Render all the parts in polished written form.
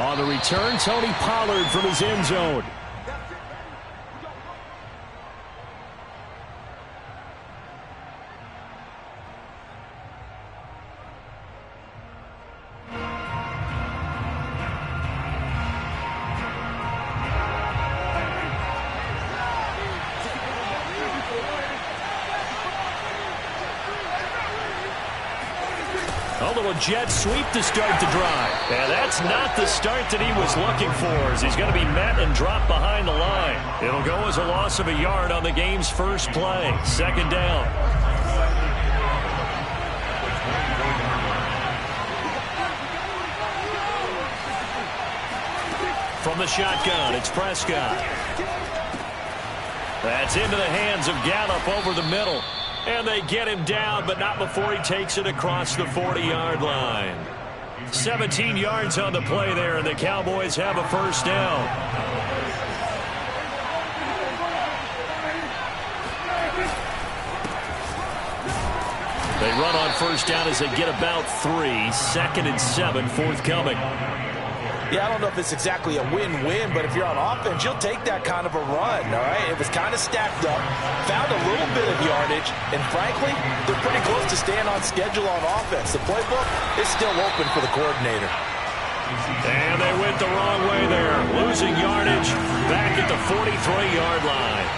On the return, Tony Pollard from his end zone. A little jet sweep to start the drive. And that's not the start that he was looking for, as he's going to be met and dropped behind the line. It'll go as a loss of a yard on the game's first play. Second down. From the shotgun, it's Prescott. That's into the hands of Gallup over the middle. And they get him down, but not before he takes it across the 40-yard line. 17 yards on the play there, and the Cowboys have a first down. They run on first down as they get about 3. 2nd and 7, forthcoming. Yeah, I don't know if it's exactly a win-win, but if you're on offense, you'll take that kind of a run, all right? It was kind of stacked up, found a little bit of yardage, and frankly, they're pretty close to staying on schedule on offense. The playbook is still open for the coordinator. And they went the wrong way there, losing yardage back at the 43-yard line.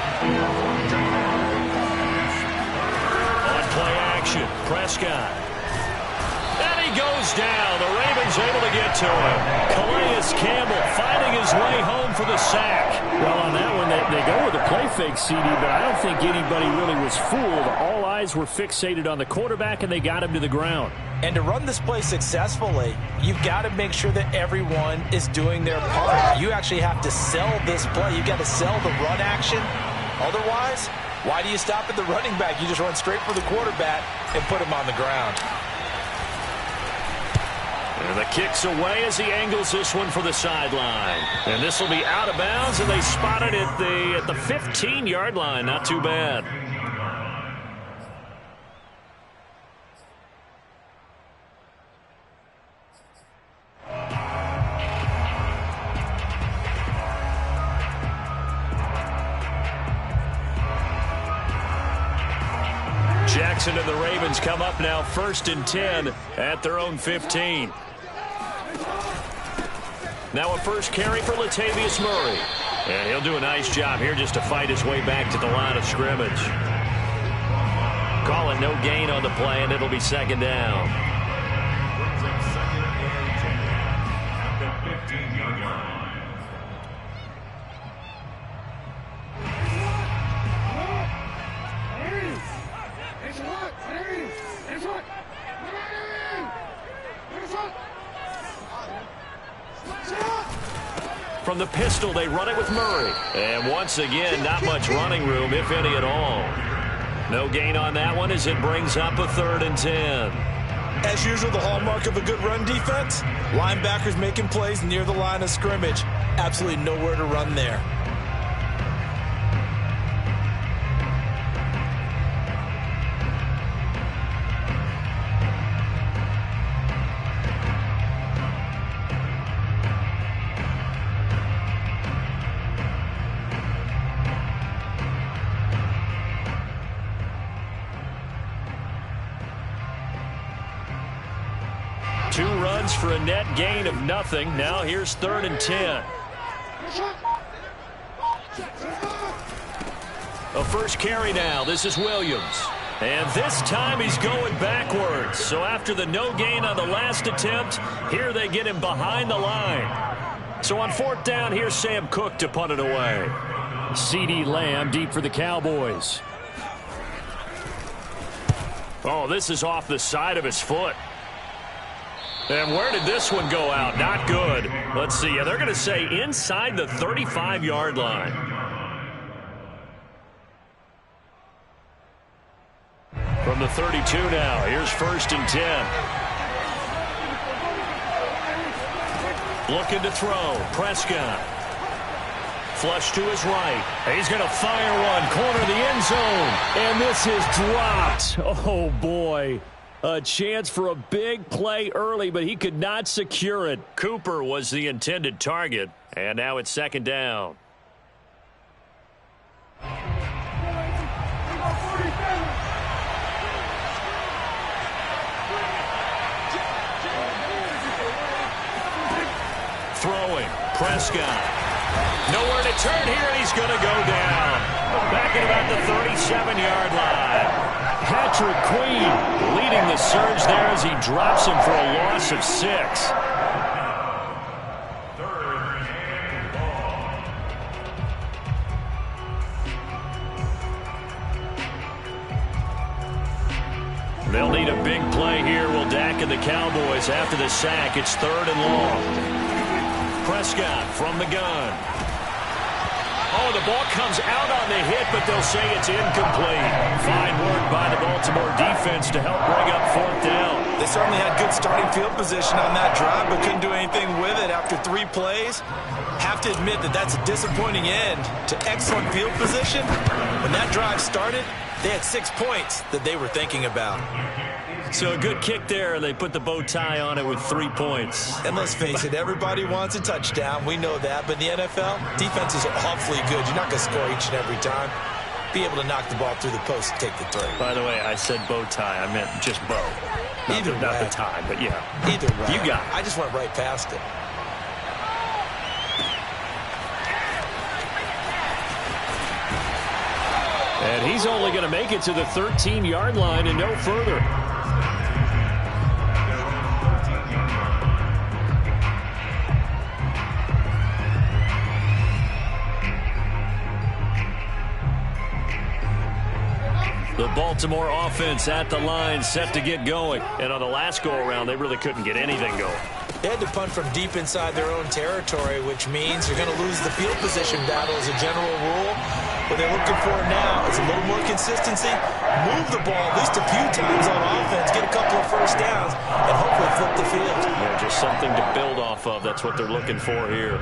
On play action, Prescott. Goes down. The Ravens able to get to him. Calais Campbell finding his way home for the sack. Well, on that one, they go with a play fake, CD, but I don't think anybody really was fooled. All eyes were fixated on the quarterback, and they got him to the ground. And to run this play successfully, you've got to make sure that everyone is doing their part. You actually have to sell this play. You've got to sell the run action. Otherwise, why do you stop at the running back? You just run straight for the quarterback and put him on the ground. And the kick's away as he angles this one for the sideline. And this will be out of bounds, and they spot it at the 15-yard line. Not too bad. Jackson and the Ravens come up now 1st and 10 at their own 15. Now a first carry for Latavius Murray. And he'll do a nice job here just to fight his way back to the line of scrimmage. Calling no gain on the play, and it'll be 2nd down. From the pistol, they run it with Murray. And once again, not much running room, if any at all. No gain on that one as it brings up a 3rd and 10. As usual, the hallmark of a good run defense, linebackers making plays near the line of scrimmage. Absolutely nowhere to run there. For a net gain of nothing. Now here's 3rd and 10. A first carry now. This is Williams. And this time he's going backwards. So after the no gain on the last attempt, here they get him behind the line. So on 4th down, here's Sam Cook to punt it away. CeeDee Lamb deep for the Cowboys. Oh, this is off the side of his foot. And where did this one go out? Not good. Let's see. Yeah, they're going to say inside the 35-yard line. From the 32 now, here's 1st and 10. Looking to throw. Prescott. Flush to his right. He's going to fire one. Corner of the end zone. And this is dropped. Oh, boy. A chance for a big play early, but he could not secure it. Cooper was the intended target, and now it's second down. Throwing, Prescott. Nowhere to turn here, and he's going to go down. Back at about the 37-yard line. Patrick Queen leading the surge there as he drops him for a loss of 6. They'll need a big play here. Will Dak and the Cowboys after the sack. It's 3rd and long. Prescott from the gun. Oh, the ball comes out on the hit, but they'll say it's incomplete. Fine work by the Baltimore defense to help bring up 4th down. They certainly had good starting field position on that drive, but couldn't do anything with it after 3 plays. Have to admit that that's a disappointing end to excellent field position. When that drive started, they had 6 points that they were thinking about. So a good kick there. They put the bow tie on it with 3 points. And let's face it, everybody wants a touchdown. We know that. But in the NFL, defense is awfully good. You're not going to score each and every time. Be able to knock the ball through the post and take the throw. By the way, I said bow tie. I meant just bow. Not the tie, but yeah. Either way. You got it. I just went right past it. And he's only going to make it to the 13-yard line and no further. The Baltimore offense at the line, set to get going. And on the last go-around, they really couldn't get anything going. They had to punt from deep inside their own territory, which means you're going to lose the field position battle as a general rule. What they're looking for now is a little more consistency, move the ball at least a few times on offense, get a couple of first downs, and hopefully flip the field. Yeah, just something to build off of. That's what they're looking for here.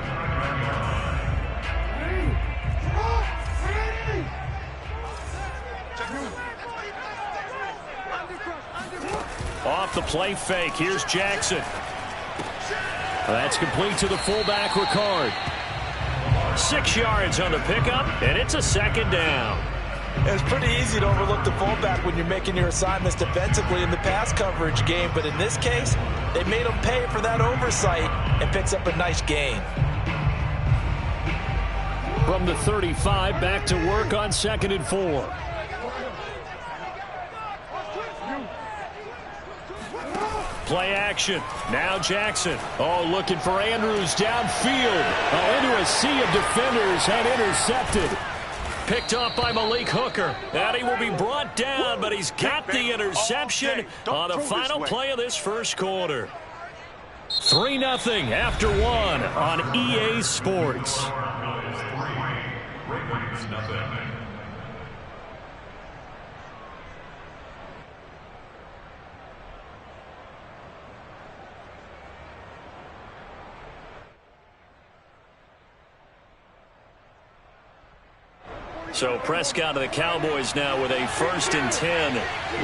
Off the play fake. Here's Jackson. That's complete to the fullback, Ricard. 6 yards on the pickup, and it's a second down. It's pretty easy to overlook the fullback when you're making your assignments defensively in the pass coverage game, but in this case, they made him pay for that oversight and picks up a nice gain. From the 35, back to work on 2nd and 4. Play action. Now Jackson. Oh, looking for Andrews downfield. Into a sea of defenders and intercepted. Picked off by Malik Hooker. And he will be brought down, but he's got the interception on the final play of this first quarter. 3-0 after 1 on EA Sports. So Prescott of the Cowboys now with a 1st and 10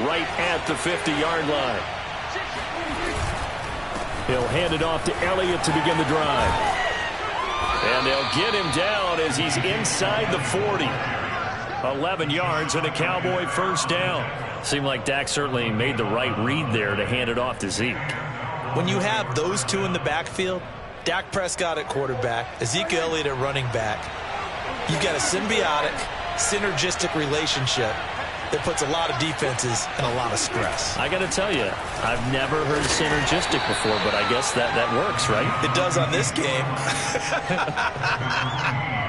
right at the 50-yard line. He'll hand it off to Elliott to begin the drive. And they'll get him down as he's inside the 40. 11 yards and a Cowboy first down. Seemed like Dak certainly made the right read there to hand it off to Zeke. When you have those two in the backfield, Dak Prescott at quarterback, Ezekiel Elliott at running back, you've got a synergistic relationship that puts a lot of defenses in a lot of stress. I got to tell you, I've never heard synergistic before, but I guess that works, right? It does on this game.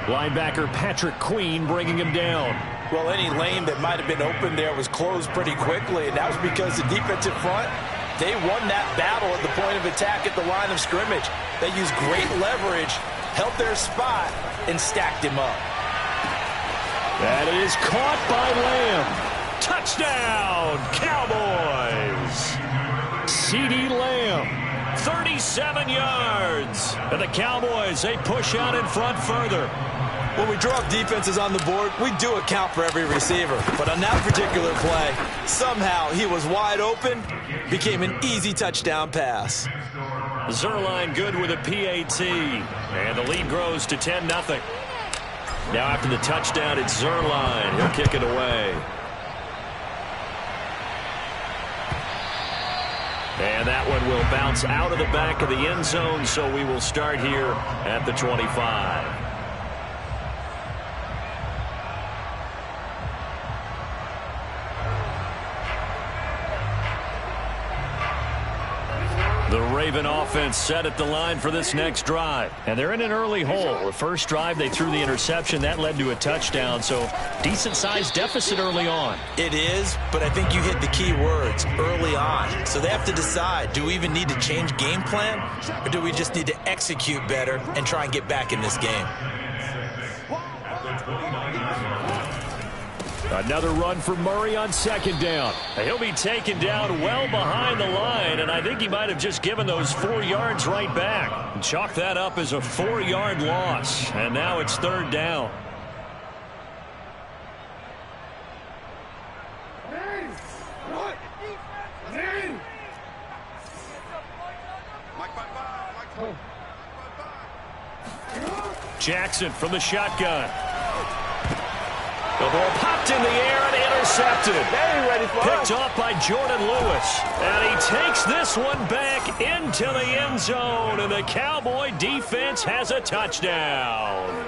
Linebacker Patrick Queen bringing him down. Well, any lane that might have been open there was closed pretty quickly, and that was because the defensive front, they won that battle at the point of attack at the line of scrimmage. They used great leverage, held their spot, and stacked him up. That is caught by Lamb. Touchdown, Cowboys. CeeDee Lamb. 37 yards. And the Cowboys, they push out in front further. When we draw up defenses on the board, we do account for every receiver. But on that particular play, somehow he was wide open, became an easy touchdown pass. Zerline good with a PAT. And the lead grows to 10-0. Now after the touchdown, it's Zerline. He'll kick it away. And that one will bounce out of the back of the end zone, so we will start here at the 25. The Raven offense set at the line for this next drive. And they're in an early hole. The first drive, they threw the interception. That led to a touchdown, so decent-sized deficit early on. It is, but I think you hit the key words, early on. So they have to decide, do we even need to change game plan, or do we just need to execute better and try and get back in this game? Another run for Murray on second down. He'll be taken down well behind the line, and I think he might have just given those 4 yards right back. Chalk that up as a 4-yard loss, and now it's third down. Jackson from the shotgun. The ball popped in the air and intercepted. Picked off by Jordan Lewis. And he takes this one back into the end zone. And the Cowboy defense has a touchdown.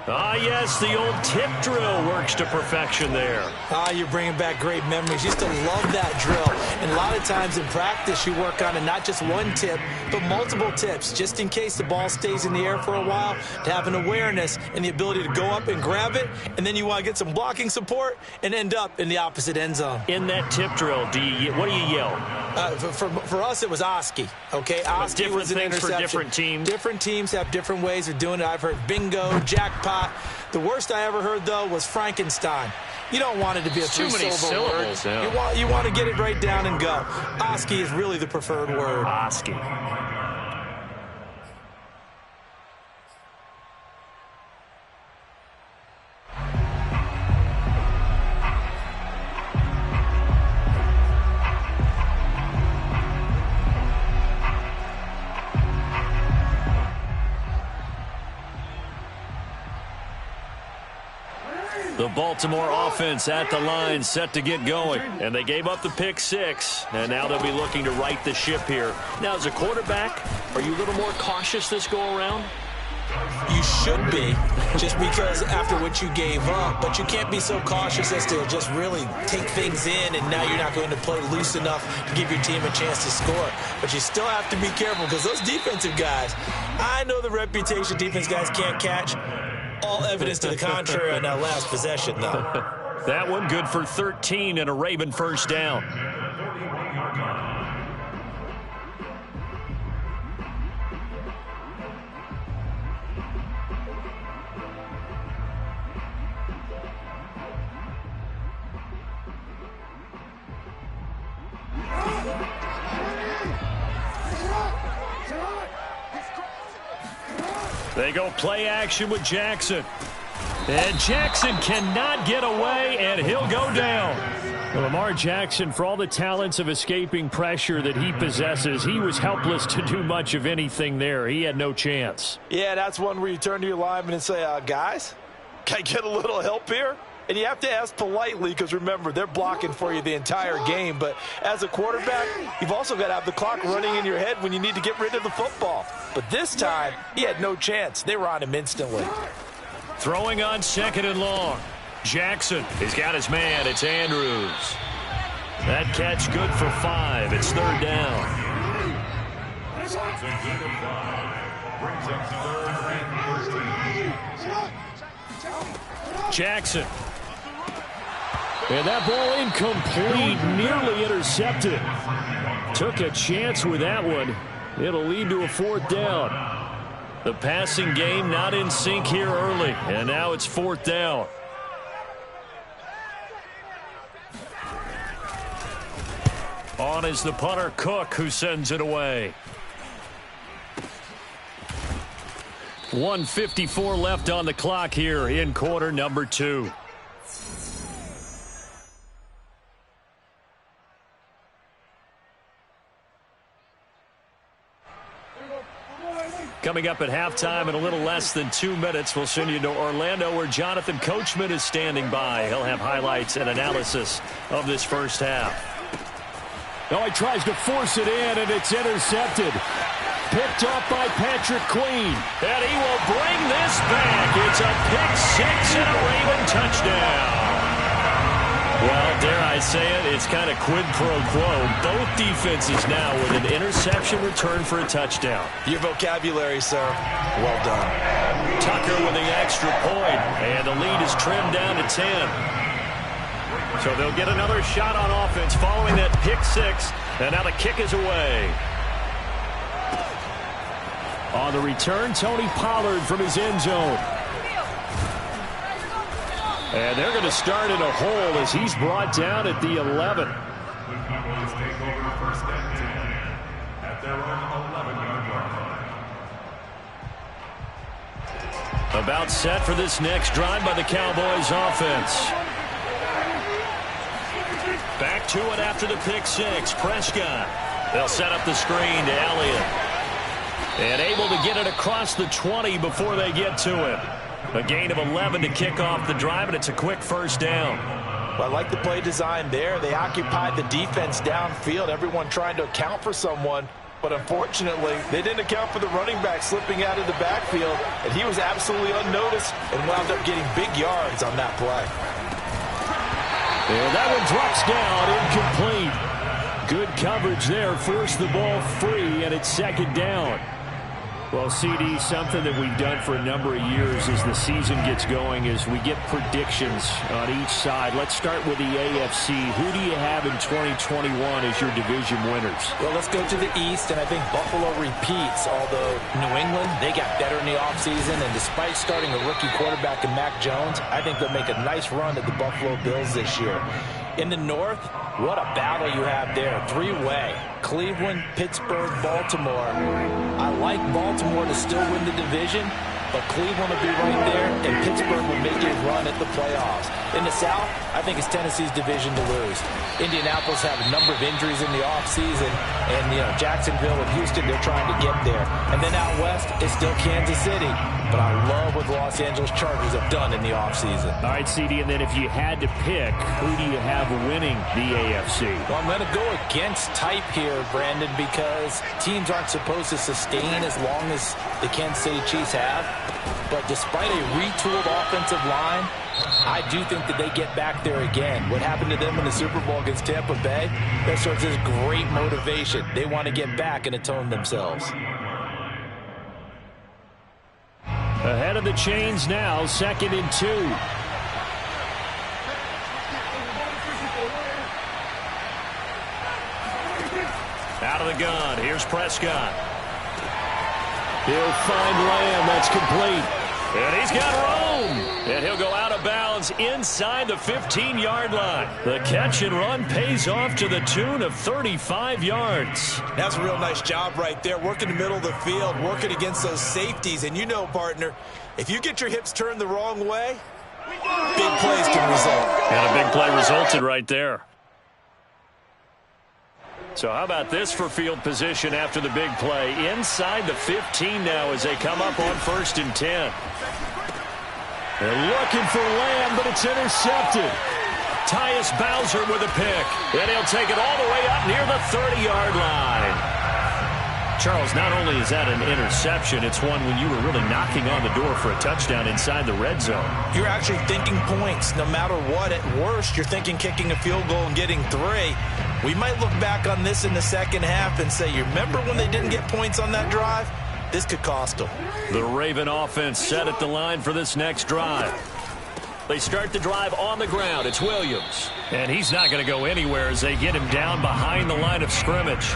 Ah, yes, the old tip drill works to perfection there. Ah, you're bringing back great memories. Used to love that drill. And a lot of times in practice, you work on it, not just one tip, but multiple tips, just in case the ball stays in the air for a while, to have an awareness and the ability to go up and grab it, and then you want to get some blocking support and end up in the opposite end zone. In that tip drill, what do you yell? For us, it was Oski, okay? Oski was an interception. For different teams. Different teams have different ways of doing it. I've heard bingo, jackpot. The worst I ever heard, though, was Frankenstein. You don't want it to be a three-syllable word. Yeah. You want to get it right down and go. Oski is really the preferred word. Oski. The Baltimore offense at the line, set to get going. And they gave up the pick 6, and now they'll be looking to right the ship here. Now, as a quarterback, are you a little more cautious this go-around? You should be, just because after what you gave up. But you can't be so cautious as to just really take things in, and now you're not going to play loose enough to give your team a chance to score. But you still have to be careful, because those defensive guys, I know the reputation defense guys can't catch. All evidence to the contrary on that last possession, though. That one good for 13 and a Raven first down. They go play action with Jackson. And Jackson cannot get away, and he'll go down. Well, Lamar Jackson, for all the talents of escaping pressure that he possesses, he was helpless to do much of anything there. He had no chance. Yeah, that's one where you turn to your lineman and say, guys, can I get a little help here? And you have to ask politely, because remember, they're blocking for you the entire game. But as a quarterback, you've also got to have the clock running in your head when you need to get rid of the football. But this time, he had no chance. They were on him instantly. Throwing on second and long. Jackson, he's got his man. It's Andrews. That catch good for 5. It's third down. Jackson. And that ball incomplete, nearly intercepted. Took a chance with that one. It'll lead to a fourth down. The passing game not in sync here early, and now it's fourth down. On is the punter, Cook, who sends it away. 1:54 left on the clock here in quarter number 2. Coming up at halftime in a little less than 2 minutes, we'll send you to Orlando where Jonathan Coachman is standing by. He'll have highlights and analysis of this first half. Oh, he tries to force it in, and it's intercepted. Picked off by Patrick Queen. And he will bring this back. It's a pick six and a Raven touchdown. Well, dare I say it, it's kind of quid pro quo. Both defenses now with an interception return for a touchdown. Your vocabulary, sir. Well done. Tucker with the extra point, and the lead is trimmed down to 10. So they'll get another shot on offense following that pick six, and now the kick is away. On the return, Tony Pollard from his end zone. And they're going to start in a hole as he's brought down at the 11. About set for this next drive by the Cowboys offense. Back to it after the pick six. Prescott. They'll set up the screen to Elliott. And able to get it across the 20 before they get to it. A gain of 11 to kick off the drive, and it's a quick first down. Well, I like the play design there. They occupied the defense downfield, everyone trying to account for someone. But unfortunately, they didn't account for the running back slipping out of the backfield, and he was absolutely unnoticed and wound up getting big yards on that play. And that one drops down, incomplete. Good coverage there, forced the ball free, and it's second down. Well, CD, something that we've done for a number of years as the season gets going is we get predictions on each side. Let's start with the AFC. Who do you have in 2021 as your division winners? Well, let's go to the East, and I think Buffalo repeats, although New England, they got better in the offseason, and despite starting a rookie quarterback in Mac Jones, I think they'll make a nice run at the Buffalo Bills this year. In the North, what a battle you have there. Three-way. Cleveland, Pittsburgh, Baltimore. I like Baltimore to still win the division, but Cleveland will be right there, and Pittsburgh will make a run at the playoffs. In the South, I think it's Tennessee's division to lose. Indianapolis have a number of injuries in the offseason, and, Jacksonville and Houston, they're trying to get there. And then out West, it's still Kansas City. But I love what the Los Angeles Chargers have done in the offseason. All right, CD, and then if you had to pick, who do you have winning the AFC? Well, I'm going to go against type here, Brandon, because teams aren't supposed to sustain as long as the Kansas City Chiefs have. But despite a retooled offensive line, I do think that they get back there again. What happened to them in the Super Bowl against Tampa Bay, that serves as great motivation. They want to get back and atone themselves. Ahead of the chains now, 2nd and 2. Out of the gun, here's Prescott. He'll find Lamb, that's complete. And he's got room. And he'll go out of bounds inside the 15-yard line. The catch and run pays off to the tune of 35 yards. That's a real nice job right there. Working the middle of the field, working against those safeties. And partner, if you get your hips turned the wrong way, big plays can result. And a big play resulted right there. So how about this for field position after the big play? Inside the 15 now as they come up on 1st and 10. They're looking for Lamb, but it's intercepted. Tyus Bowser with a pick. And he'll take it all the way up near the 30-yard line. Charles, not only is that an interception, it's one when you were really knocking on the door for a touchdown inside the red zone. You're actually thinking points no matter what. At worst, you're thinking kicking a field goal and getting 3. We might look back on this in the second half and say, you remember when they didn't get points on that drive? This could cost them. The Raven offense set at the line for this next drive. They start the drive on the ground. It's Williams. And he's not going to go anywhere as they get him down behind the line of scrimmage.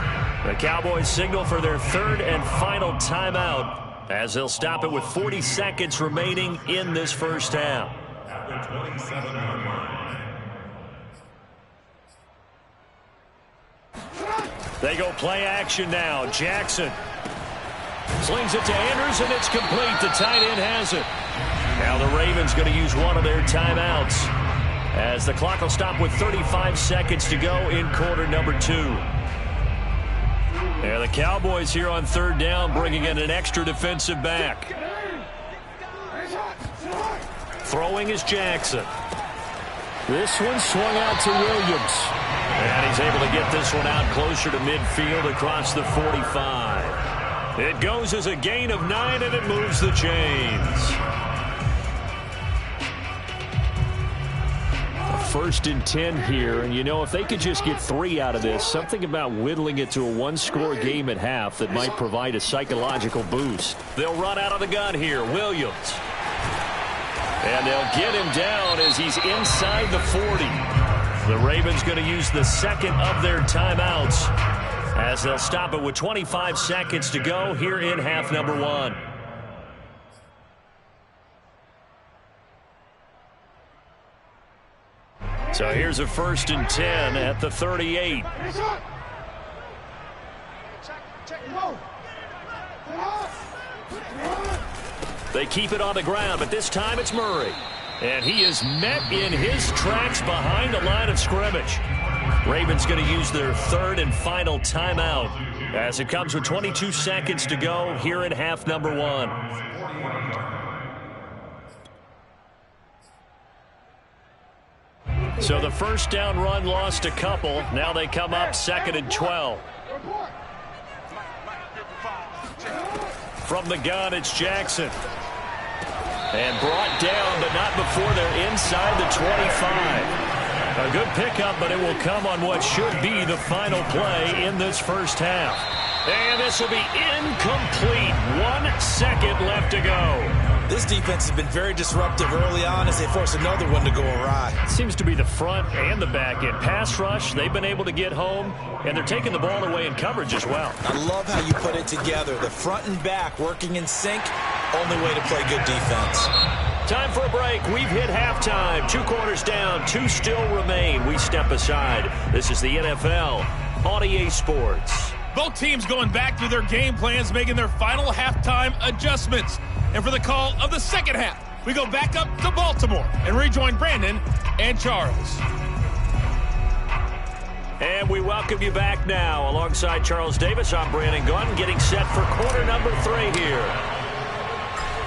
The Cowboys signal for their 3rd and final timeout as they'll stop it with 40 seconds remaining in this first half. They go play action now. Jackson Slings it to Andrews, and it's complete. The tight end has it. Now the Ravens going to use one of their timeouts as the clock will stop with 35 seconds to go in quarter number 2. And the Cowboys here on third down bringing in an extra defensive back. Throwing is Jackson. This one swung out to Williams. And he's able to get this one out closer to midfield across the 45. It goes as a gain of 9, and it moves the chains. First and 10 here, and you know, if they could just get 3 out of this, something about whittling it to a one-score game at half that might provide a psychological boost. They'll run out of the gun here. Williams. And they'll get him down as he's inside the 40. The Ravens going to use the second of their timeouts as they'll stop it with 25 seconds to go here in half number 1. So here's a first and 10 at the 38. They keep it on the ground, but this time it's Murray. And he is met in his tracks behind the line of scrimmage. Ravens going to use their third and final timeout as it comes with 22 seconds to go here in half number 1. So the first down run lost a couple. Now they come up second and 12. From the gun, it's Jackson. And brought down, but not before they're inside the 25. A good pickup, but it will come on what should be the final play in this first half. And this will be incomplete. 1 second left to go. This defense has been very disruptive early on as they force another one to go awry. It seems to be the front and the back end. Pass rush, they've been able to get home, and they're taking the ball away in coverage as well. I love how you put it together. The front and back working in sync, only way to play good defense. Time for a break. We've hit halftime. 2 quarters down, 2 still remain. We step aside. This is the NFL on EA Sports. Both teams going back through their game plans, making their final halftime adjustments. And for the call of the second half, we go back up to Baltimore and rejoin Brandon and Charles. And we welcome you back now. Alongside Charles Davis, I'm Brandon Gunn, getting set for quarter number 3 here.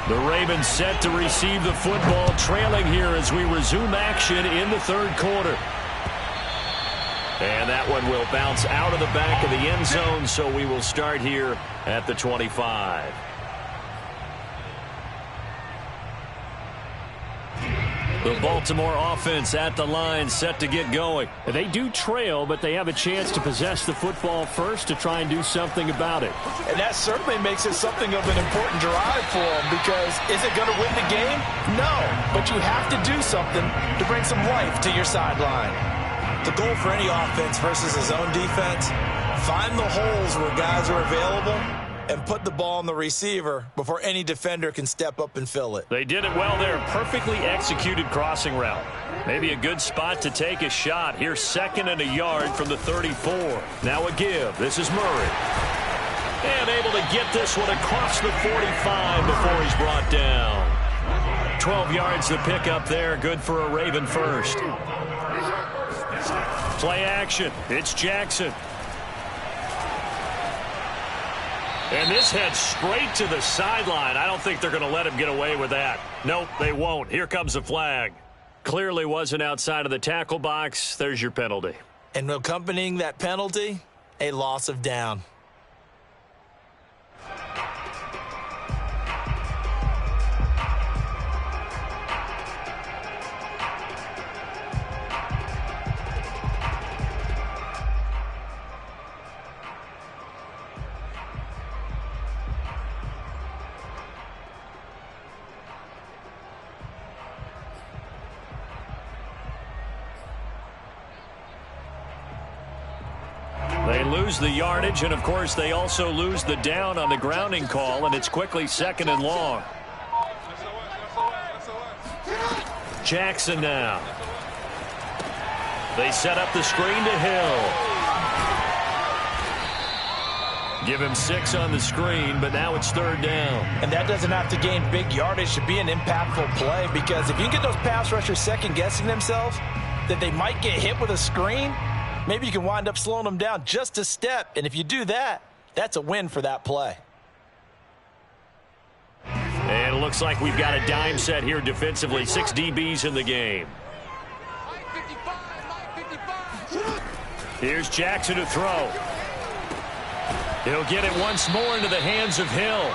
The Ravens set to receive the football, trailing here as we resume action in the third quarter. And that one will bounce out of the back of the end zone, so we will start here at the 25. The Baltimore offense at the line, set to get going. They do trail, but they have a chance to possess the football first to try and do something about it. And that certainly makes it something of an important drive for them, because is it going to win the game? No, but you have to do something to bring some life to your sideline. The goal for any offense versus his own defense, find the holes where guys are available and put the ball on the receiver before any defender can step up and fill it. They did it well there. Perfectly executed crossing route. Maybe a good spot to take a shot. Here's second and a yard from the 34. Now a give. This is Murray. And able to get this one across the 45 before he's brought down. 12 yards the pickup there. Good for a Raven first. Play action. It's Jackson. And this heads straight to the sideline. I don't think they're going to let him get away with that. Nope, they won't. Here comes the flag. Clearly wasn't outside of the tackle box. There's your penalty. And accompanying that penalty, a loss of down. They lose the yardage, and of course they also lose the down on the grounding call, and it's quickly second and long. Jackson now. They set up the screen to Hill. Give him 6 on the screen, but now it's 3rd down. And that doesn't have to gain big yardage to be an impactful play, because if you can get those pass rushers second-guessing themselves that they might get hit with a screen, maybe you can wind up slowing them down just a step. And if you do that, that's a win for that play. And it looks like we've got a dime set here defensively. 6 DBs in the game. Here's Jackson to throw. He'll get it once more into the hands of Hill.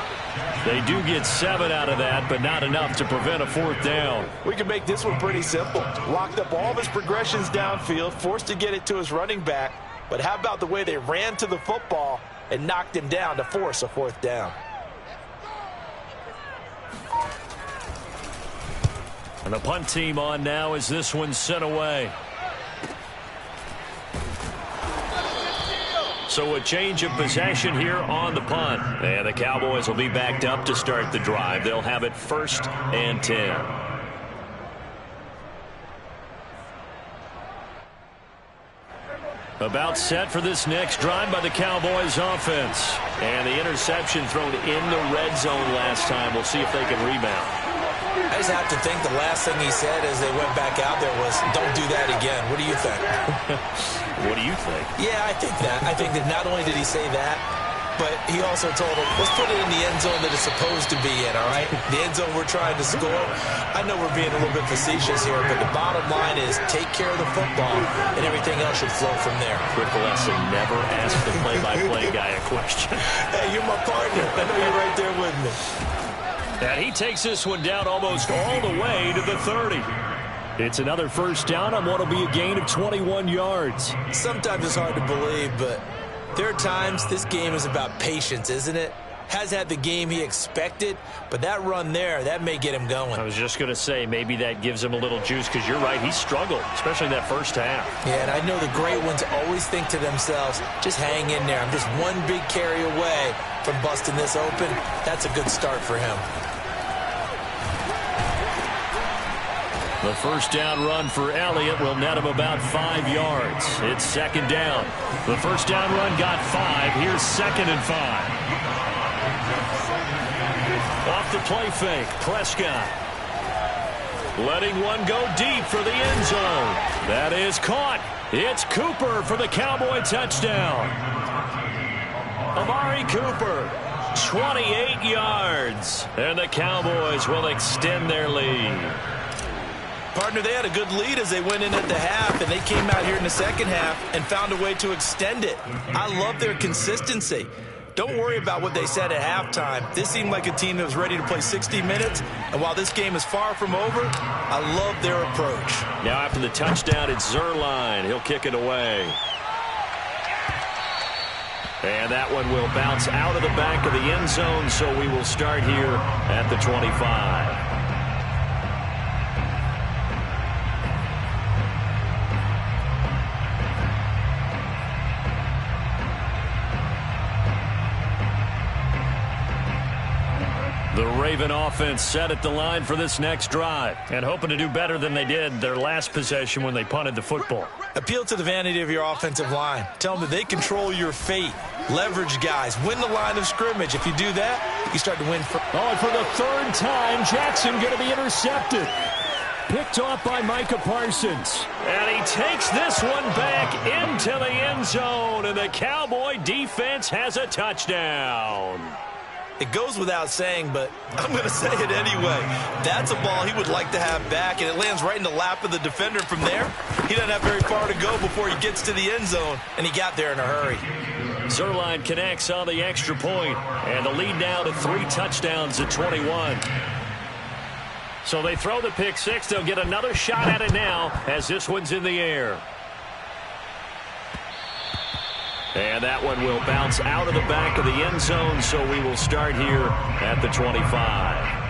They do get 7 out of that, but not enough to prevent a 4th down. We can make this one pretty simple. Locked up all of his progressions downfield, forced to get it to his running back. But how about the way they ran to the football and knocked him down to force a 4th down? And the punt team on now as this one's sent away. So a change of possession here on the punt. And the Cowboys will be backed up to start the drive. They'll have it 1st and 10. About set for this next drive by the Cowboys offense. And the interception thrown in the red zone last time. We'll see if they can rebound. I just have to think the last thing he said as they went back out there was, don't do that again. What do you think? What do you think? Yeah, I think that. I think that not only did he say that, but he also told him, let's put it in the end zone that it's supposed to be in, all right? The end zone we're trying to score. I know we're being a little bit facetious here, but the bottom line is take care of the football, and everything else should flow from there. Quick lesson, never ask the play-by-play guy a question. Hey, you're my partner. I know you're right there with me. And he takes this one down almost all the way to the 30. It's another 1st down on what will be a gain of 21 yards. Sometimes it's hard to believe, but there are times this game is about patience, isn't it? Has had the game he expected, but that run there, that may get him going. I was just going to say, maybe that gives him a little juice, because you're right, he struggled, especially that 1st half. Yeah, and I know the great ones always think to themselves, just hang in there. I'm just one big carry away from busting this open. That's a good start for him. The 1st down run for Elliott will net him about 5 yards. It's 2nd down. The 1st down run got 5. Here's 2nd and 5. Off the play fake, Prescott. Letting one go deep for the end zone. That is caught. It's Cooper for the Cowboy touchdown. Amari Cooper, 28 yards. And the Cowboys will extend their lead. Partner, they had a good lead as they went in at the half, and they came out here in the 2nd half and found a way to extend it. I love their consistency. Don't worry about what they said at halftime. This seemed like a team that was ready to play 60 minutes, and while this game is far from over, I love their approach. Now after the touchdown, it's Zerline. He'll kick it away. And that one will bounce out of the back of the end zone, so we will start here at the 25. The Raven offense set at the line for this next drive and hoping to do better than they did their last possession when they punted the football. Appeal to the vanity of your offensive line. Tell them that they control your fate. Leverage guys. Win the line of scrimmage. If you do that, you start to win. Oh, and for the 3rd time, Jackson going to be intercepted. Picked off by Micah Parsons. And he takes this one back into the end zone, and the Cowboy defense has a touchdown. It goes without saying, but I'm going to say it anyway. That's a ball he would like to have back, and it lands right in the lap of the defender from there. He doesn't have very far to go before he gets to the end zone, and he got there in a hurry. Zerline connects on the extra point, and the lead now to 3 touchdowns at 21. So they throw the pick 6. They'll get another shot at it now as this one's in the air. And that one will bounce out of the back of the end zone, so we will start here at the 25.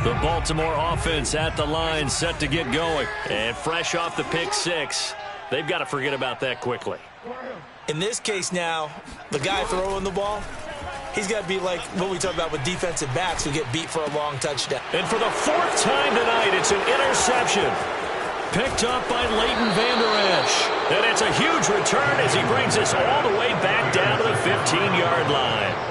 The Baltimore offense at the line, set to get going. And fresh off the pick 6, they've got to forget about that quickly. In this case now, the guy throwing the ball, he's got to be like what we talk about with defensive backs who get beat for a long touchdown. And for the 4th time tonight, it's an interception. Picked up by Leighton Vander Esch. And it's a huge return as he brings us all the way back down to the 15-yard line.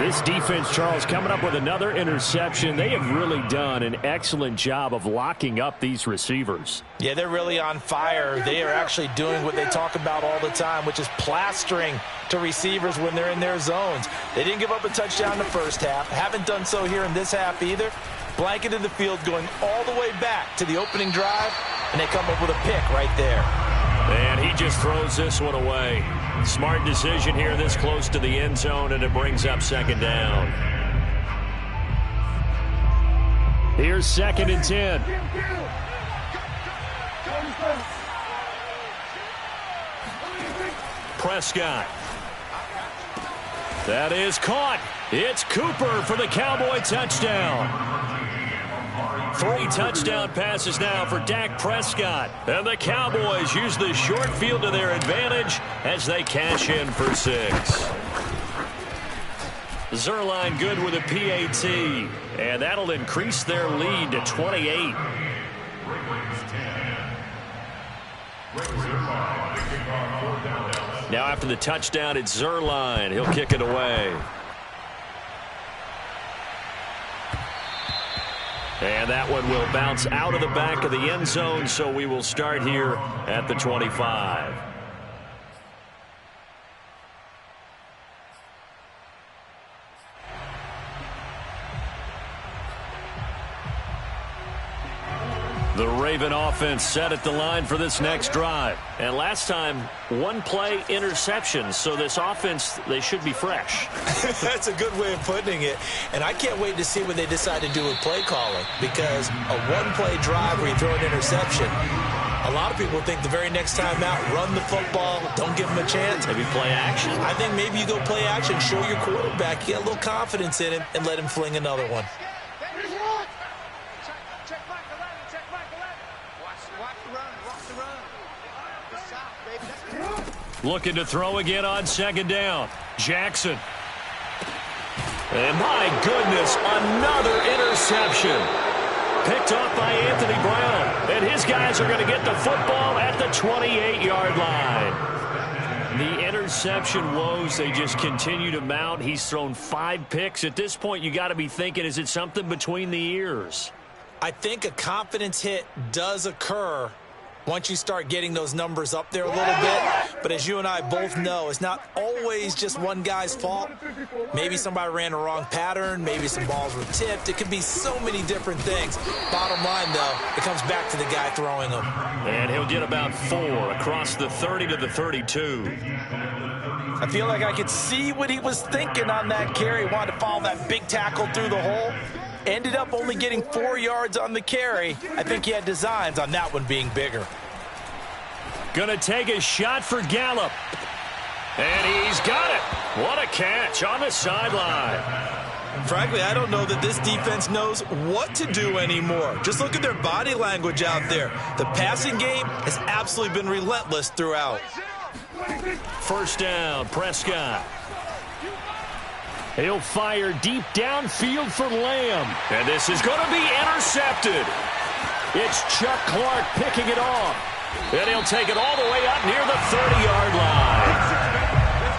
This defense, Charles, coming up with another interception. They have really done an excellent job of locking up these receivers. Yeah, they're really on fire. They are actually doing what they talk about all the time, which is plastering to receivers when they're in their zones. They didn't give up a touchdown in the first half. Haven't done so here in this half either. Blanketed the field going all the way back to the opening drive, and they come up with a pick right there. And he just throws this one away. Smart decision here this close to the end zone, and it brings up 2nd down. Here's 2nd and 10. Prescott. That is caught. It's Cooper for the Cowboy touchdown. 3 touchdown passes now for Dak Prescott. And the Cowboys use the short field to their advantage as they cash in for 6. Zerline good with a PAT. And that'll increase their lead to 28. Now after the touchdown, it's Zerline. He'll kick it away. And that one will bounce out of the back of the end zone, so we will start here at the 25. The Raven offense set at the line for this next drive. And last time, 1-play interception. So this offense, they should be fresh. That's a good way of putting it. And I can't wait to see what they decide to do with play calling. Because a 1-play drive where you throw an interception, a lot of people think the very next time out, run the football, don't give them a chance. Maybe play action. I think maybe you go play action, show your quarterback, get a little confidence in him, and let him fling another one. Looking to throw again on 2nd down. Jackson. And my goodness, another interception. Picked off by Anthony Brown. And his guys are going to get the football at the 28-yard line. The interception woes, they just continue to mount. He's thrown 5 picks. At this point, you got to be thinking, is it something between the ears? I think a confidence hit does occur once you start getting those numbers up there a little bit. But as you and I both know, it's not always just one guy's fault. Maybe somebody ran a wrong pattern. Maybe some balls were tipped. It could be so many different things. Bottom line, though, it comes back to the guy throwing them. And he'll get about 4 across the 30 to the 32. I feel like I could see what he was thinking on that carry. Wanted to follow that big tackle through the hole. Ended up only getting 4 yards on the carry. I think he had designs on that one being bigger. Gonna take a shot for Gallup. And he's got it. What a catch on the sideline. Frankly, I don't know that this defense knows what to do anymore. Just look at their body language out there. The passing game has absolutely been relentless throughout. 1st down, Prescott. He'll fire deep downfield for Lamb. And this is going to be intercepted. It's Chuck Clark picking it off. And he'll take it all the way up near the 30-yard line.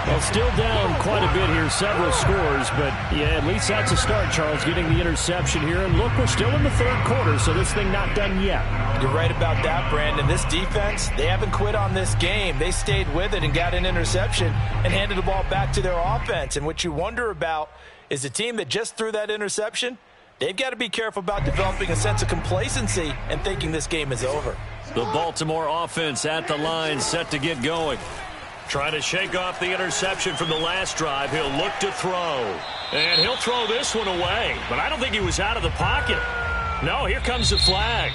Well, still down quite a bit here, several scores, but yeah, at least that's a start, Charles, getting the interception here. And look, we're still in the 3rd quarter, so this thing not done yet. You're right about that, Brandon. This defense, they haven't quit on this game. They stayed with it and got an interception and handed the ball back to their offense. And what you wonder about is the team that just threw that interception, they've got to be careful about developing a sense of complacency and thinking this game is over. The Baltimore offense at the line, set to get going. Trying to shake off the interception from the last drive. He'll look to throw. And he'll throw this one away. But I don't think he was out of the pocket. No, here comes the flag.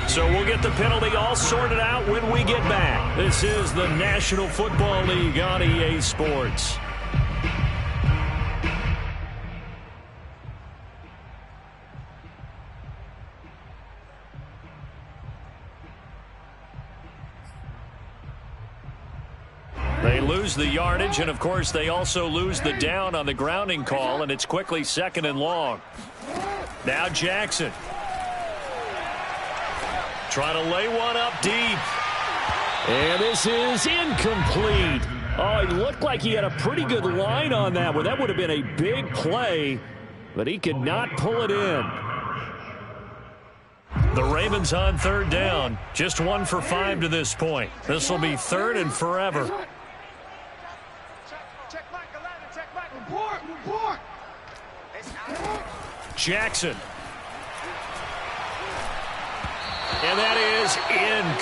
So we'll get the penalty all sorted out when we get back. This is the National Football League on EA Sports. They They lose the yardage, and, of course, they also lose the down on the grounding call, and it's quickly 2nd and long. Now Jackson. Trying to lay one up deep. And this is incomplete. Oh, he looked like he had a pretty good line on that one. That would have been a big play, but he could not pull it in. The Ravens on 3rd down. Just 1 for 5 to this point. This will be 3rd and forever. Jackson. And that is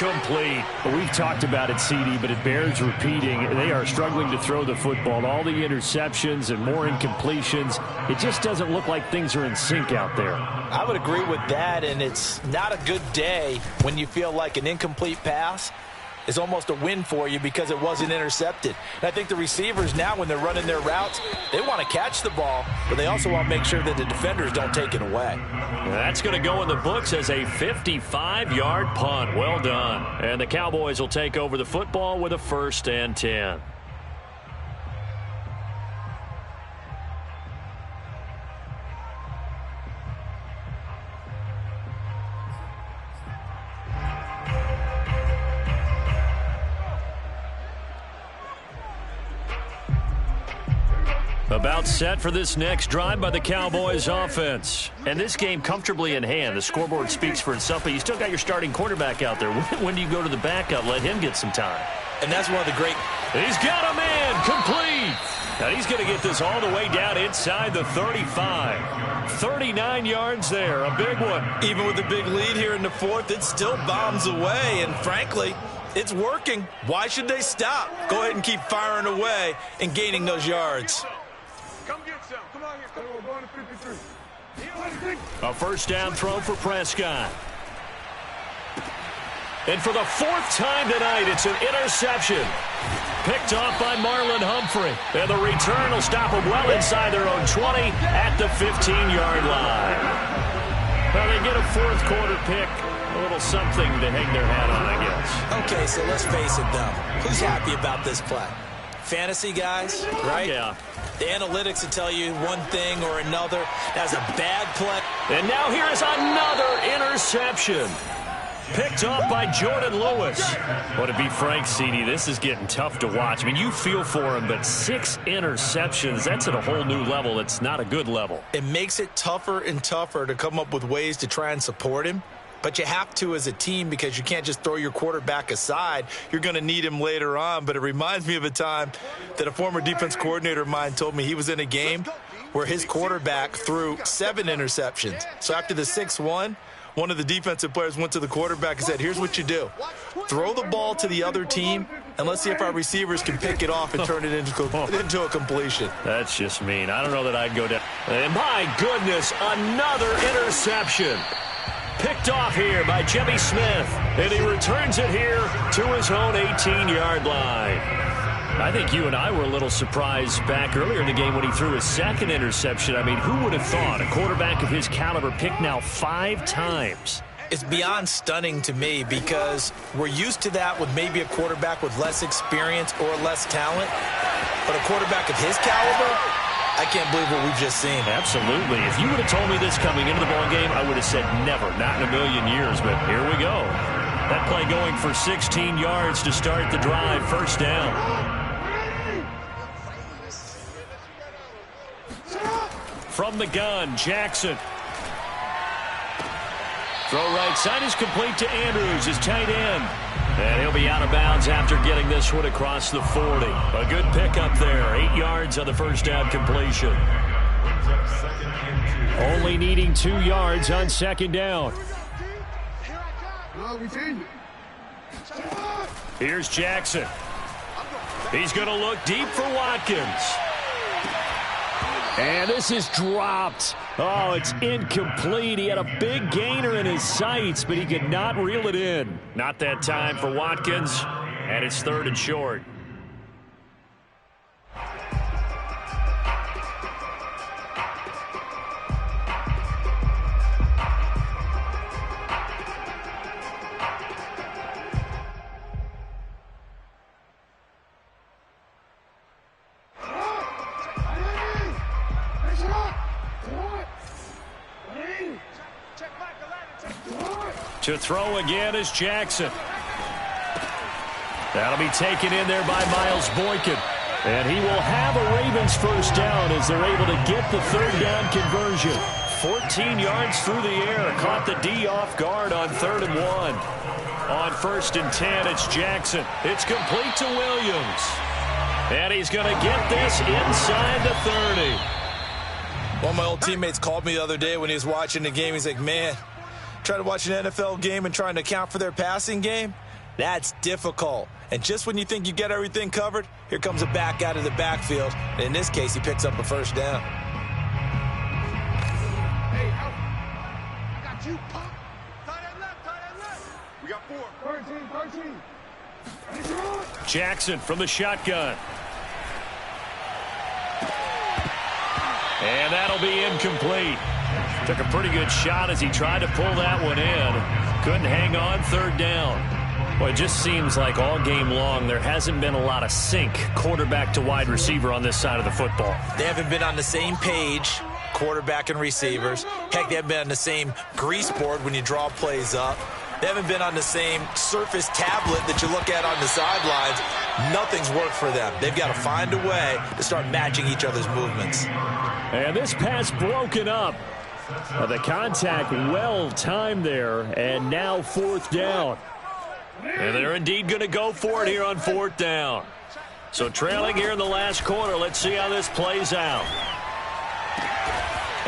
incomplete. We've talked about it, CD, but it bears repeating. They are struggling to throw the football. All the interceptions and more incompletions. It just doesn't look like things are in sync out there. I would agree with that, and it's not a good day when you feel like an incomplete pass is almost a win for you because it wasn't intercepted. And I think the receivers now, when they're running their routes, they want to catch the ball, but they also want to make sure that the defenders don't take it away. That's going to go in the books as a 55-yard punt. Well done. And the Cowboys will take over the football with a 1st and 10. About set for this next drive by the Cowboys offense. And this game comfortably in hand. The scoreboard speaks for itself, but you still got your starting quarterback out there. When do you go to the backup? Let him get some time. And that's one of the great... He's got a man complete. And he's going to get this all the way down inside the 35. 39 yards there, a big one. Even with the big lead here in the 4th, it still bombs away. And frankly, it's working. Why should they stop? Go ahead and keep firing away and gaining those yards. Come get some. Come on here. Come on. We're going to 53. A 1st down throw for Prescott. And for the 4th time tonight, it's an interception. Picked off by Marlon Humphrey. And the return will stop them well inside their own 20 at the 15-yard line. Well, they get a 4th quarter pick. A little something to hang their hat on, I guess. Okay, so let's face it, though. Who's happy about this play? Fantasy guys, right? Yeah. The analytics will tell you one thing or another. That's a bad play. And now here is another interception. Picked off by Jordan Lewis. Well, to be frank, CD, this is getting tough to watch. I mean, you feel for him, but 6 interceptions, that's at a whole new level. It's not a good level. It makes it tougher and tougher to come up with ways to try and support him. But you have to as a team because you can't just throw your quarterback aside. You're going to need him later on. But it reminds me of a time that a former defense coordinator of mine told me he was in a game where his quarterback threw 7 interceptions. So after the 6-1, one of the defensive players went to the quarterback and said, here's what you do. Throw the ball to the other team, and let's see if our receivers can pick it off and turn it into a completion. That's just mean. I don't know that I'd go down. And my goodness, another interception. Picked off here by Jimmy Smith, and he returns it here to his own 18-yard line. I think you and I were a little surprised back earlier in the game when he threw his 2nd interception. I mean, who would have thought a quarterback of his caliber picked now 5 times? It's beyond stunning to me because we're used to that with maybe a quarterback with less experience or less talent. But a quarterback of his caliber, I can't believe what we've just seen. Absolutely. If you would have told me this coming into the ball game, I would have said never, not in a million years. But here we go. That play going for 16 yards to start the drive. 1st down. From the gun, Jackson. Throw right side is complete to Andrews, his tight end. And he'll be out of bounds after getting this one across the 40. A good pickup there. 8 yards on the 1st down completion. Only needing 2 yards on 2nd down. Here's Jackson. He's going to look deep for Watkins. And this is dropped. Oh, it's incomplete. He had a big gainer in his sights, but he could not reel it in. Not that time for Watkins, and it's 3rd and short. To throw again is Jackson. That'll be taken in there by Miles Boykin. And he will have a Ravens first down as they're able to get the third down conversion. 14 yards through the air. Caught the D off guard on 3rd and 1. On 1st and 10, it's Jackson. It's complete to Williams. And he's going to get this inside the 30. One of my old teammates called me the other day when he was watching the game. He's like, man, trying to watch an NFL game and trying to account for their passing game? That's difficult. And just when you think you get everything covered, here comes a back out of the backfield. And in this case, he picks up a first down. Hey, I got you, pop. Tie that left. We got 4. 13. Jackson from the shotgun. And that'll be incomplete. Took a pretty good shot as he tried to pull that one in. Couldn't hang on 3rd down. Well, it just seems like all game long there hasn't been a lot of sync quarterback to wide receiver on this side of the football. They haven't been on the same page, quarterback and receivers. Heck, they haven't been on the same grease board when you draw plays up. They haven't been on the same surface tablet that you look at on the sidelines. Nothing's worked for them. They've got to find a way to start matching each other's movements. And this pass broken up. The contact well timed there, and now 4th down. And they're indeed going to go for it here on 4th down. So trailing here in the last quarter. Let's see how this plays out.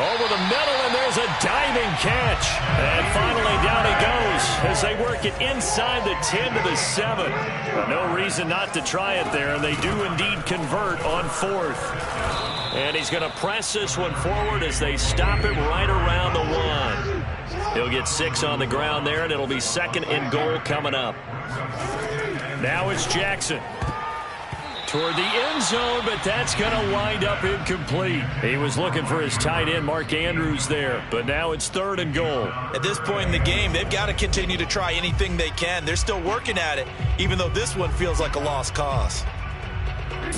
Over the middle, and there's a diving catch. And finally down he goes as they work it inside the 10 to the 7. No reason not to try it there, and they do indeed convert on 4th. And he's going to press this one forward as they stop him right around the 1. He'll get 6 on the ground there, and it'll be 2nd and goal coming up. Now it's Jackson. Toward the end zone, but that's going to wind up incomplete. He was looking for his tight end, Mark Andrews, there, but now it's 3rd and goal. At this point in the game, they've got to continue to try anything they can. They're still working at it, even though this one feels like a lost cause.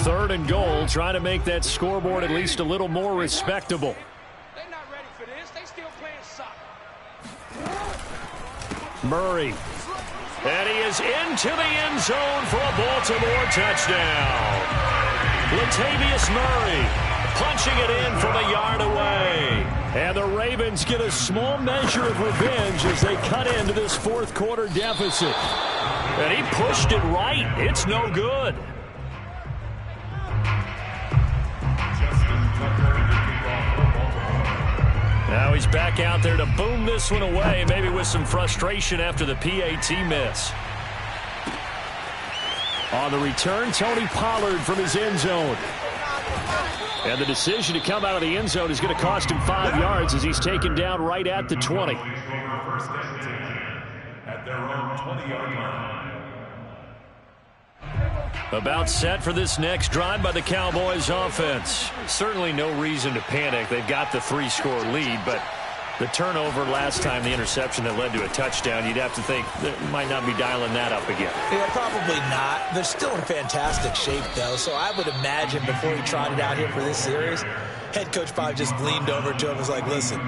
3rd and goal, trying to make that scoreboard at least a little more respectable. They're not ready for this. They still playing soccer. Murray. And he is into the end zone for a Baltimore touchdown. Latavius Murray punching it in from a yard away. And the Ravens get a small measure of revenge as they cut into this 4th quarter deficit. And he pushed it right. It's no good. Now he's back out there to boom this one away, maybe with some frustration after the PAT miss. On the return, Tony Pollard from his end zone. And the decision to come out of the end zone is going to cost him 5 yards as he's taken down right at the 20. At their own 20-yard line. About set for this next drive by the Cowboys offense. Certainly no reason to panic. They've got the 3-score lead, but the turnover last time, the interception that led to a touchdown, you'd have to think they might not be dialing that up again. Yeah, probably not. They're still in fantastic shape, though, so I would imagine before he trotted out here for this series, head coach probably just leaned over to him and was like, listen,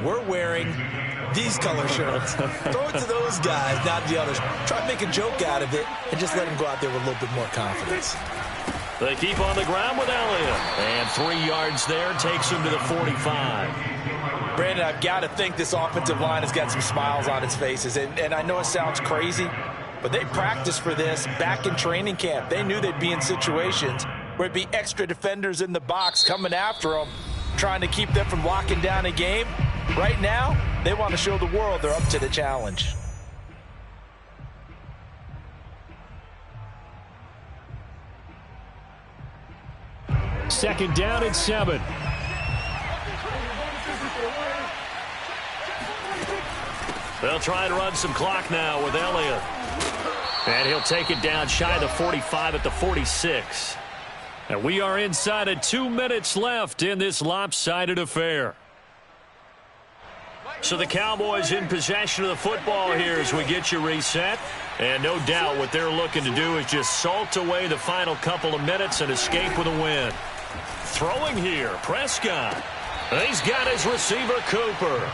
we're wearing these color shirts. Throw it to those guys, not the others. Try to make a joke out of it and just let him go out there with a little bit more confidence. They keep on the ground with Elliott. And 3 yards there takes him to the 45. Brandon, I've got to think this offensive line has got some smiles on its faces. And I know it sounds crazy, but they practiced for this back in training camp. They knew they'd be in situations where it'd be extra defenders in the box coming after them, trying to keep them from locking down a game. Right now, they want to show the world they're up to the challenge. Second down and 7. They'll try and run some clock now with Elliott. And he'll take it down shy of the 45 at the 46. And we are inside of 2 minutes left in this lopsided affair. So the Cowboys in possession of the football here as we get you reset. And no doubt what they're looking to do is just salt away the final couple of minutes and escape with a win. Throwing here, Prescott. He's got his receiver, Cooper.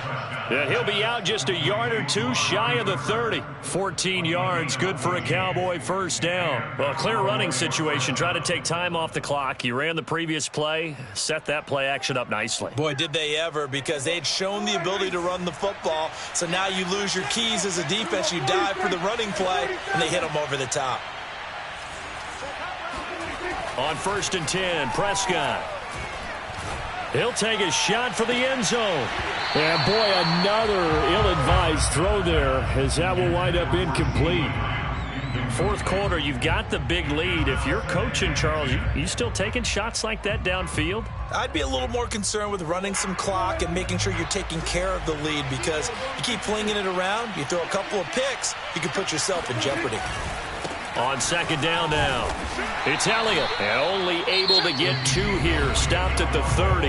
And he'll be out just a yard or two shy of the 30. 14 yards, good for a Cowboy first down. Well, a clear running situation. Try to take time off the clock. He ran the previous play, set that play action up nicely. Boy, did they ever, because they'd shown the ability to run the football. So now you lose your keys as a defense. You dive for the running play, and they hit them over the top. On 1st and 10, Prescott. He'll take a shot for the end zone. And boy, another ill-advised throw there, as that will wind up incomplete. Fourth quarter, you've got the big lead. If you're coaching, Charles, you still taking shots like that downfield? I'd be a little more concerned with running some clock and making sure you're taking care of the lead, because you keep flinging it around, you throw a couple of picks, you can put yourself in jeopardy. On 2nd down now, it's Elliott. And only able to get 2 here, stopped at the 30.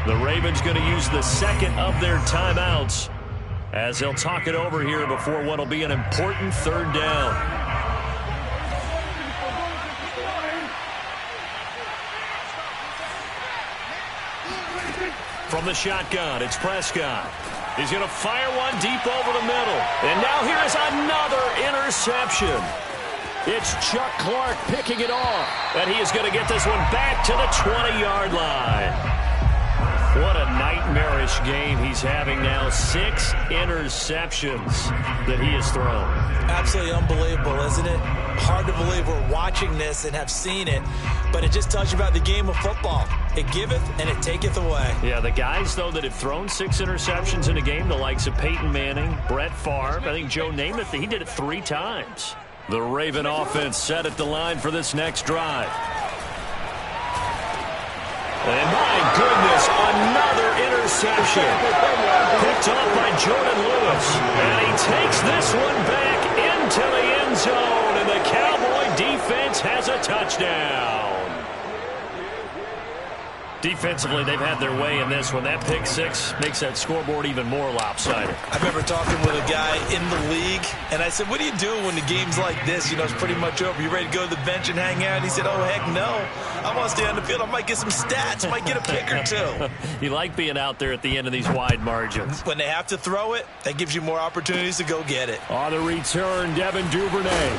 The Ravens going to use the second of their timeouts as they'll talk it over here before what will be an important 3rd down. From the shotgun, it's Prescott. He's going to fire one deep over the middle. And now here is another interception. It's Chuck Clark picking it off. And he is going to get this one back to the 20-yard line. What a nightmarish game he's having now. 6 interceptions that he has thrown. Absolutely unbelievable, isn't it? Hard to believe we're watching this and have seen it, but it just tells you about the game of football. It giveth and it taketh away. Yeah, the guys, though, that have thrown 6 interceptions in a game, the likes of Peyton Manning, Brett Favre, I think Joe Namath, he did it 3 times. The Raven offense set at the line for this next drive. And my goodness, another interception. Picked off by Jordan Lewis. And he takes this one back into the end zone. And the Cowboy defense has a touchdown. Defensively, they've had their way in this one. That pick 6 makes that scoreboard even more lopsided. I remember talking with a guy in the league, and I said, what do you do when the game's like this? You know, it's pretty much over. You ready to go to the bench and hang out? And he said, oh, heck no. I want to stay on the field. I might get some stats. Might get a pick or 2. You like being out there at the end of these wide margins. When they have to throw it, that gives you more opportunities to go get it. On the return, Devin Duvernay.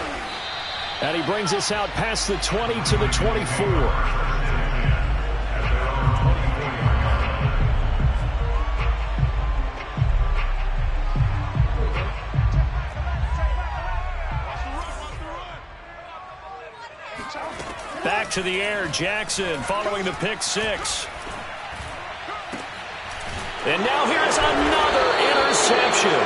And he brings us out past the 20 to the 24. Back to the air, Jackson following the pick 6. And now here's another interception.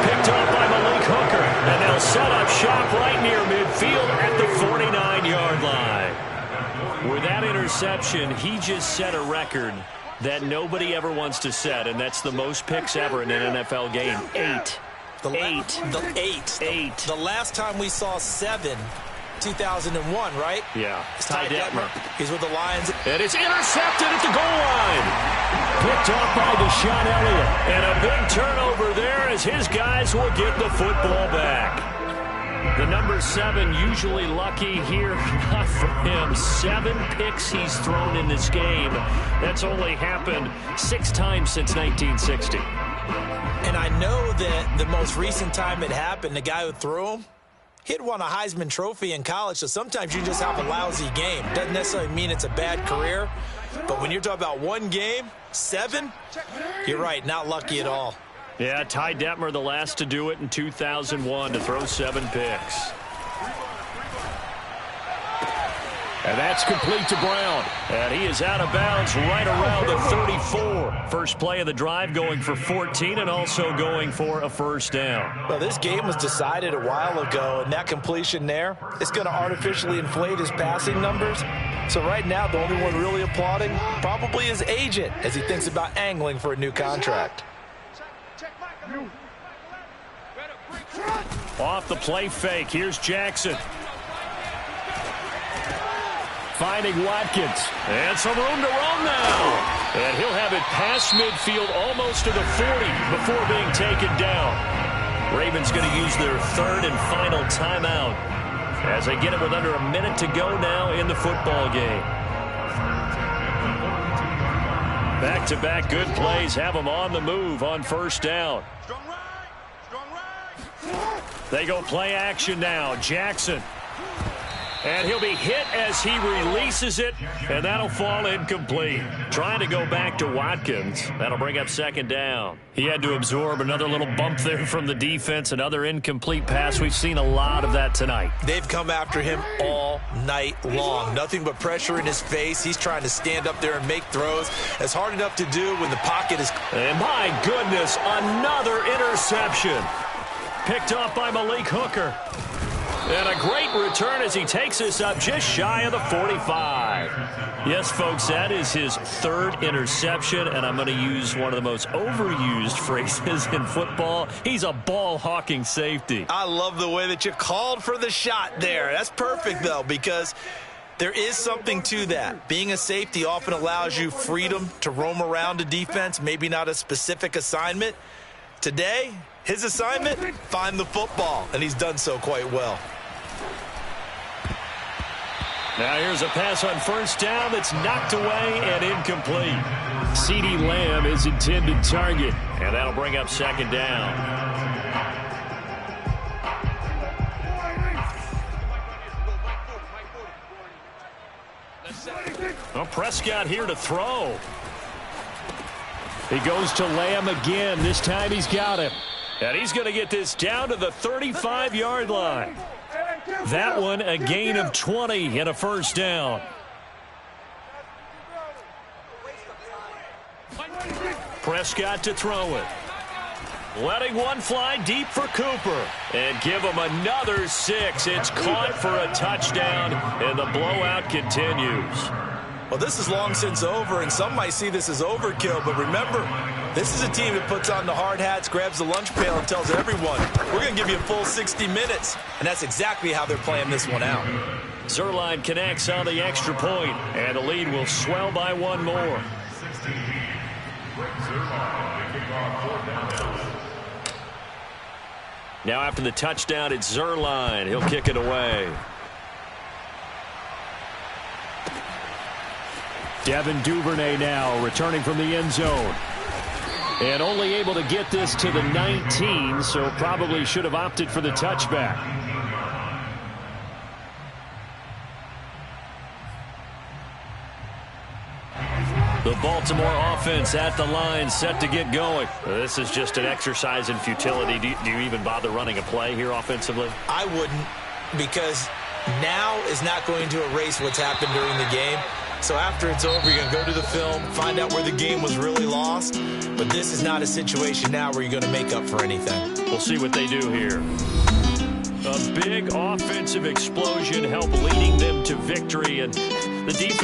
Picked up by Malik Hooker. And they'll set up shop right near midfield at the 49-yard line. With that interception, he just set a record that nobody ever wants to set, and that's the most picks ever in an NFL game. 8. The last time we saw 7, 2001, right? Yeah. It's Ty Detmer. He's with the Lions. And it's intercepted at the goal line. Picked off by Deshaun Elliott. And a big turnover there as his guys will get the football back. The number 7 usually lucky here. Not for him. 7 picks he's thrown in this game. That's only happened 6 times since 1960. And I know that the most recent time it happened, the guy who threw him, he'd won a Heisman Trophy in college, so sometimes you just have a lousy game. Doesn't necessarily mean it's a bad career, but when you're talking about one game, 7, you're right, not lucky at all. Yeah, Ty Detmer, the last to do it in 2001, to throw 7 picks. And that's complete to Brown. And he is out of bounds right around the 34. First play of the drive going for 14 and also going for a first down. Well, this game was decided a while ago, and that completion there is going to artificially inflate his passing numbers. So right now, the only one really applauding probably his agent as he thinks about angling for a new contract. Off the play fake, here's Jackson. Finding Watkins. And some room to roam now. And he'll have it past midfield almost to the 40 before being taken down. Ravens going to use their 3rd and final timeout as they get it with under a minute to go now in the football game. Back-to-back good plays have them on the move on first down. Strong right. Strong right. They go play action now. Jackson. And he'll be hit as he releases it, and that'll fall incomplete. Trying to go back to Watkins. That'll bring up second down. He had to absorb another little bump there from the defense, another incomplete pass. We've seen a lot of that tonight. They've come after him all night long. Nothing but pressure in his face. He's trying to stand up there and make throws. It's hard enough to do when the pocket is... And my goodness, another interception. Picked off by Malik Hooker. And a great return as he takes us up just shy of the 45. Yes, folks, that is his third interception, and I'm going to use one of the most overused phrases in football. He's a ball-hawking safety. I love the way that you called for the shot there. That's perfect, though, because there is something to that. Being a safety often allows you freedom to roam around a defense, maybe not a specific assignment. Today, his assignment, find the football, and he's done so quite well. Now here's a pass on first down that's knocked away and incomplete. CeeDee Lamb is intended target, and that'll bring up second down. Well, Prescott here to throw. He goes to Lamb again. This time he's got him. And he's going to get this down to the 35-yard line. That one a gain of 20 and a first down. Prescott to throw it. Letting one fly deep for Cooper. And give him another 6. It's caught for a touchdown, and the blowout continues. Well, this is long since over, and some might see this as overkill, but remember, this is a team that puts on the hard hats, grabs the lunch pail, and tells everyone, we're going to give you a full 60 minutes. And that's exactly how they're playing this one out. Zuerlein connects on the extra point, and the lead will swell by one more. Now after the touchdown, it's Zuerlein. He'll kick it away. Devin Duvernay now returning from the end zone. And only able to get this to the 19, so probably should have opted for the touchback. The Baltimore offense at the line, set to get going. This is just an exercise in futility. Do you even bother running a play here offensively? I wouldn't, because now is not going to erase what's happened during the game. So after it's over, you're going to go to the film, find out where the game was really lost. But this is not a situation now where you're going to make up for anything. We'll see what they do here. A big offensive explosion helped leading them to victory, and the defense